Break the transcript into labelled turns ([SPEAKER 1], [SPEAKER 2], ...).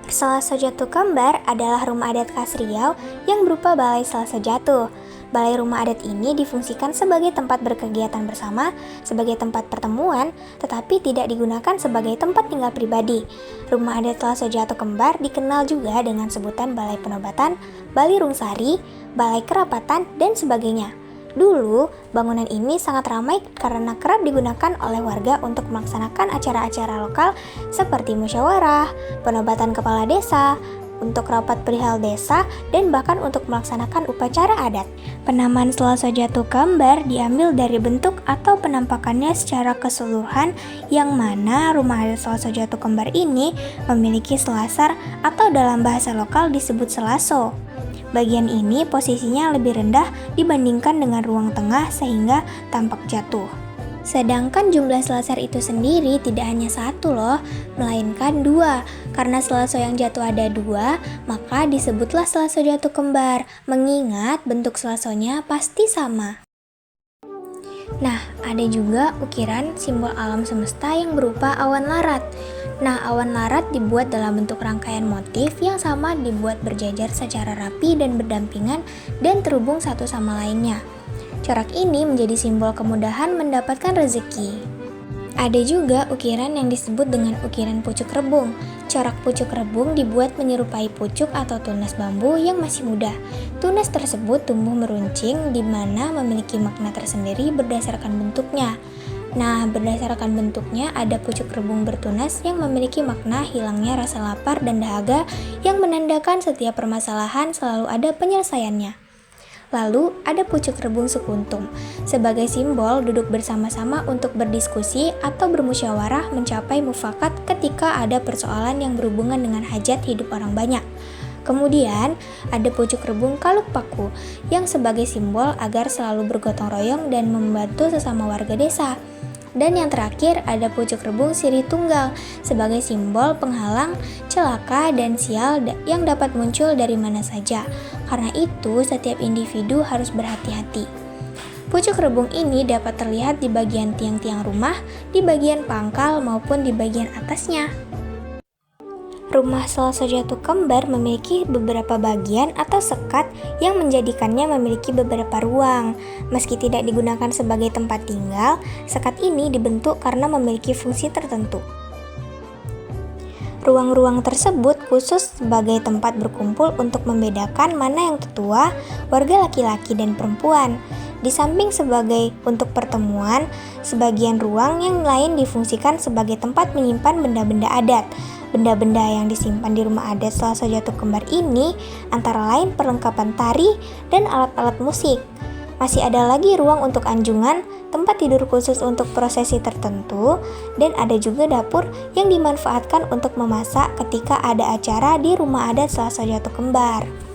[SPEAKER 1] Selasa Jatuh Kembar adalah rumah adat khas Riau yang berupa balai Selasa Jatuh. Balai rumah adat ini difungsikan sebagai tempat berkegiatan bersama, sebagai tempat pertemuan, tetapi tidak digunakan sebagai tempat tinggal pribadi. Rumah adat Selasa Jatuh Kembar dikenal juga dengan sebutan Balai Penobatan, Balai Rungsari, Balai Kerapatan, dan sebagainya. Dulu, bangunan ini sangat ramai karena kerap digunakan oleh warga untuk melaksanakan acara-acara lokal seperti musyawarah, penobatan kepala desa, untuk rapat perihal desa, dan bahkan untuk melaksanakan upacara adat. Penamaan Selasa Jatuh Kembar diambil dari bentuk atau penampakannya secara keseluruhan, yang mana rumah adat Selasa Jatuh Kembar ini memiliki selasar atau dalam bahasa lokal disebut selaso. Bagian ini posisinya lebih rendah dibandingkan dengan ruang tengah sehingga tampak jatuh. Sedangkan jumlah selasar itu sendiri tidak hanya satu loh, melainkan dua. Karena selaso yang jatuh ada dua, maka disebutlah selaso jatuh kembar, mengingat bentuk selasonya pasti sama. Nah, ada juga ukiran simbol alam semesta yang berupa awan larat. Nah, awan larat dibuat dalam bentuk rangkaian motif yang sama dibuat berjajar secara rapi dan berdampingan dan terhubung satu sama lainnya. Corak ini menjadi simbol kemudahan mendapatkan rezeki. Ada juga ukiran yang disebut dengan ukiran pucuk rebung. Corak pucuk rebung dibuat menyerupai pucuk atau tunas bambu yang masih muda. Tunas tersebut tumbuh meruncing di mana memiliki makna tersendiri berdasarkan bentuknya. Nah, berdasarkan bentuknya ada pucuk rebung bertunas yang memiliki makna hilangnya rasa lapar dan dahaga yang menandakan setiap permasalahan selalu ada penyelesaiannya. Lalu ada pucuk rebung sekuntum sebagai simbol duduk bersama-sama untuk berdiskusi atau bermusyawarah mencapai mufakat ketika ada persoalan yang berhubungan dengan hajat hidup orang banyak. Kemudian ada pucuk rebung kaluk paku yang sebagai simbol agar selalu bergotong royong dan membantu sesama warga desa. Dan yang terakhir ada pucuk rebung sirih tunggal sebagai simbol penghalang celaka dan sial yang dapat muncul dari mana saja. Karena itu setiap individu harus berhati-hati. Pucuk rebung ini dapat terlihat di bagian tiang-tiang rumah, di bagian pangkal maupun di bagian atasnya. Rumah Selasa Jatuh Kembar memiliki beberapa bagian atau sekat yang menjadikannya memiliki beberapa ruang. Meski tidak digunakan sebagai tempat tinggal, sekat ini dibentuk karena memiliki fungsi tertentu. Ruang-ruang tersebut khusus sebagai tempat berkumpul untuk membedakan mana yang tetua, warga laki-laki dan perempuan. Di samping sebagai untuk pertemuan, sebagian ruang yang lain difungsikan sebagai tempat menyimpan benda-benda adat. Benda-benda yang disimpan di rumah adat Selasa Jatuh Kembar ini antara lain perlengkapan tari dan alat-alat musik. Masih ada lagi ruang untuk anjungan, tempat tidur khusus untuk prosesi tertentu, dan ada juga dapur yang dimanfaatkan untuk memasak ketika ada acara di rumah adat Selasa Jatuh Kembar.